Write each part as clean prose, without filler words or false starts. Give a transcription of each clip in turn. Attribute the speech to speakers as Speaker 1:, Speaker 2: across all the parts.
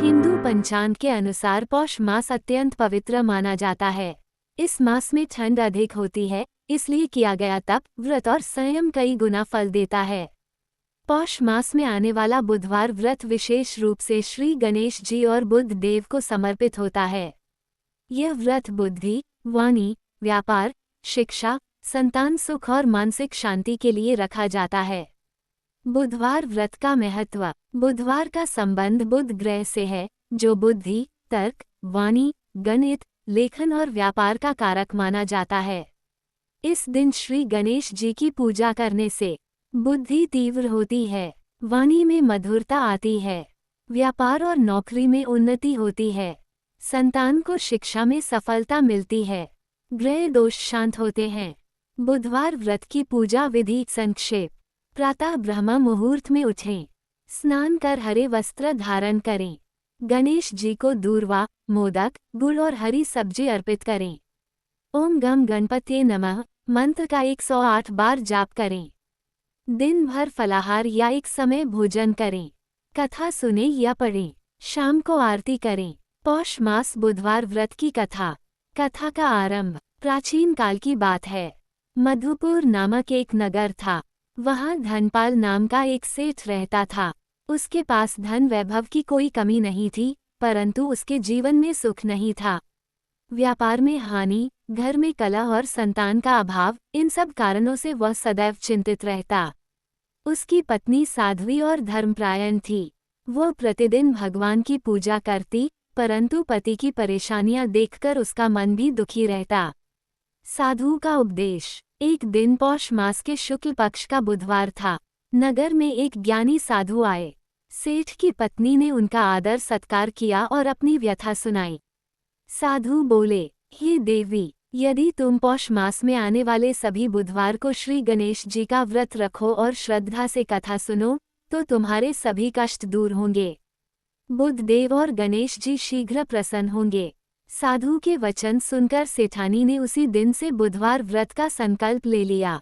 Speaker 1: हिंदू पंचांग के अनुसार पौष मास अत्यंत पवित्र माना जाता है। इस मास में ठंड अधिक होती है, इसलिए किया गया तप, व्रत और संयम कई गुना फल देता है। पौष मास में आने वाला बुधवार व्रत विशेष रूप से श्री गणेश जी और बुध देव को समर्पित होता है। यह व्रत बुद्धि, वाणी, व्यापार, शिक्षा, संतान सुख और मानसिक शांति के लिए रखा जाता है। बुधवार व्रत का महत्व। बुधवार का संबंध बुध ग्रह से है, जो बुद्धि, तर्क, वाणी, गणित, लेखन और व्यापार का कारक माना जाता है। इस दिन श्री गणेश जी की पूजा करने से बुद्धि तीव्र होती है, वाणी में मधुरता आती है, व्यापार और नौकरी में उन्नति होती है, संतान को शिक्षा में सफलता मिलती है, ग्रह दोष शांत होते हैं। बुधवार व्रत की पूजा विधि संक्षेप। प्रातः ब्रह्म मुहूर्त में उठें, स्नान कर हरे वस्त्र धारण करें, गणेश जी को दूर्वा, मोदक, गुड़ और हरी सब्जी अर्पित करें। ओम गम गणपतये नमः मंत्र का 108 बार जाप करें। दिन भर फलाहार या एक समय भोजन करें। कथा सुने या पढ़ें। शाम को आरती करें। पौष मास बुधवार व्रत की कथा। कथा का आरंभ प्राचीन काल की बात है। मधुपुर नामक एक नगर था। वहाँ धनपाल नाम का एक सेठ रहता था। उसके पास धन वैभव की कोई कमी नहीं थी, परंतु उसके जीवन में सुख नहीं था। व्यापार में हानि, घर में कलह और संतान का अभाव, इन सब कारणों से वह सदैव चिंतित रहता। उसकी पत्नी साध्वी और धर्मपरायण थी। वह प्रतिदिन भगवान की पूजा करती, परंतु पति की परेशानियां देखकर उसका मन भी दुखी रहता। साधु का उपदेश। एक दिन पौष मास के शुक्ल पक्ष का बुधवार था। नगर में एक ज्ञानी साधु आए। सेठ की पत्नी ने उनका आदर सत्कार किया और अपनी व्यथा सुनाई। साधु बोले, हे देवी, यदि तुम पौष मास में आने वाले सभी बुधवार को श्री गणेश जी का व्रत रखो और श्रद्धा से कथा सुनो, तो तुम्हारे सभी कष्ट दूर होंगे। बुध देव और गणेश जी शीघ्र प्रसन्न होंगे। साधु के वचन सुनकर सेठानी ने उसी दिन से बुधवार व्रत का संकल्प ले लिया।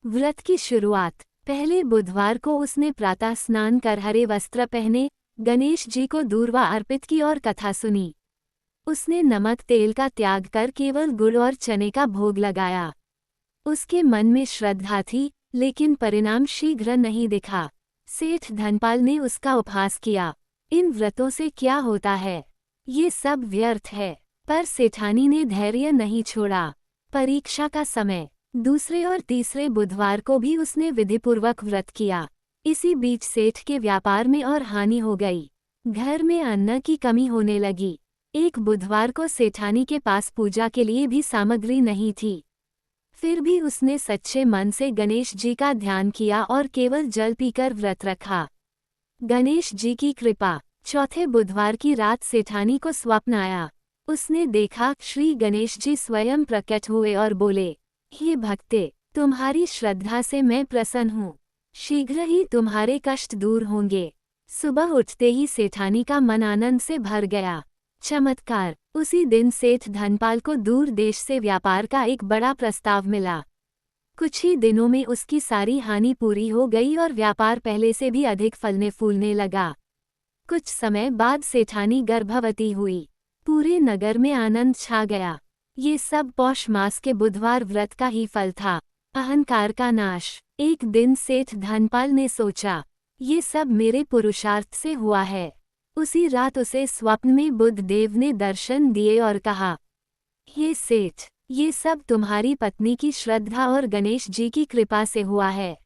Speaker 1: व्रत की शुरुआत। पहले बुधवार को उसने प्रातः स्नान कर हरे वस्त्र पहने, गणेश जी को दूर्वा अर्पित की और कथा सुनी। उसने नमक तेल का त्याग कर केवल गुड़ और चने का भोग लगाया। उसके मन में श्रद्धा थी, लेकिन परिणाम शीघ्र नहीं दिखा। सेठ धनपाल ने उसका उपहास किया। इन व्रतों से क्या होता है? ये सब व्यर्थ है। पर सेठानी ने धैर्य नहीं छोड़ा। परीक्षा का समय। दूसरे और तीसरे बुधवार को भी उसने विधिपूर्वक व्रत किया। इसी बीच सेठ के व्यापार में और हानि हो गई। घर में अन्न की कमी होने लगी। एक बुधवार को सेठानी के पास पूजा के लिए भी सामग्री नहीं थी। फिर भी उसने सच्चे मन से गणेश जी का ध्यान किया और केवल जल पीकर व्रत रखा। गणेश जी की कृपा। चौथे बुधवार की रात सेठानी को स्वप्न आया। उसने देखा श्री गणेश जी स्वयं प्रकट हुए और बोले, हे भक्ते, तुम्हारी श्रद्धा से मैं प्रसन्न हूँ। शीघ्र ही तुम्हारे कष्ट दूर होंगे। सुबह उठते ही सेठानी का मन आनंद से भर गया। चमत्कार। उसी दिन सेठ धनपाल को दूर देश से व्यापार का एक बड़ा प्रस्ताव मिला। कुछ ही दिनों में उसकी सारी हानि पूरी हो गई और व्यापार पहले से भी अधिक फलने फूलने लगा। कुछ समय बाद सेठानी गर्भवती हुई। पूरे नगर में आनंद छा गया। ये सब पौष मास के बुधवार व्रत का ही फल था। अहंकार का नाश। एक दिन सेठ धनपाल ने सोचा, ये सब मेरे पुरुषार्थ से हुआ है। उसी रात उसे स्वप्न में बुध देव ने दर्शन दिए और कहा, हे सेठ, ये सब तुम्हारी पत्नी की श्रद्धा और गणेश जी की कृपा से हुआ है।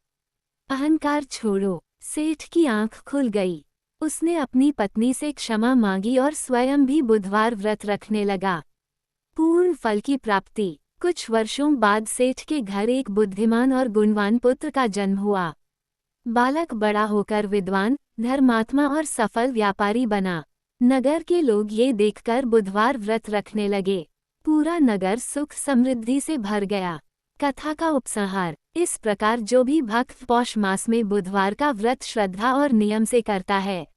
Speaker 1: अहंकार छोड़ो। सेठ की आंख खुल गई। उसने अपनी पत्नी से क्षमा मांगी और स्वयं भी बुधवार व्रत रखने लगा। पूर्ण फल की प्राप्ति। कुछ वर्षों बाद सेठ के घर एक बुद्धिमान और गुणवान पुत्र का जन्म हुआ। बालक बड़ा होकर विद्वान, धर्मात्मा और सफल व्यापारी बना। नगर के लोग ये देखकर बुधवार व्रत रखने लगे। पूरा नगर सुख समृद्धि से भर गया। कथा का उपसंहार। इस प्रकार जो भी भक्त पौष मास में बुधवार का व्रत श्रद्धा और नियम से करता है,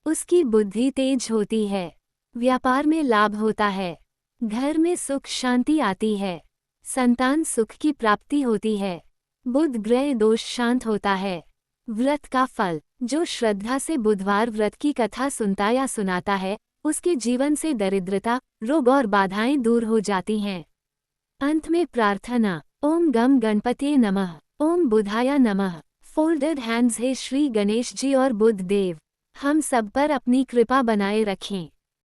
Speaker 1: उसकी बुद्धि तेज होती है, व्यापार में लाभ होता है, घर में सुख शांति आती है, संतान सुख की प्राप्ति होती है, बुध ग्रह दोष शांत होता है, व्रत का फल। जो श्रद्धा से बुधवार व्रत की कथा सुनता या सुनाता है, उसके जीवन से दरिद्रता, रोग और बाधाएं दूर हो जाती हैं। अंत में प्रार्थना। ओम गम गणपतिये नमः। ओम बुधाय नमः। Folded hands. हे श्री गणेश जी और बुद्ध देव, हम सब पर अपनी कृपा बनाए रखें।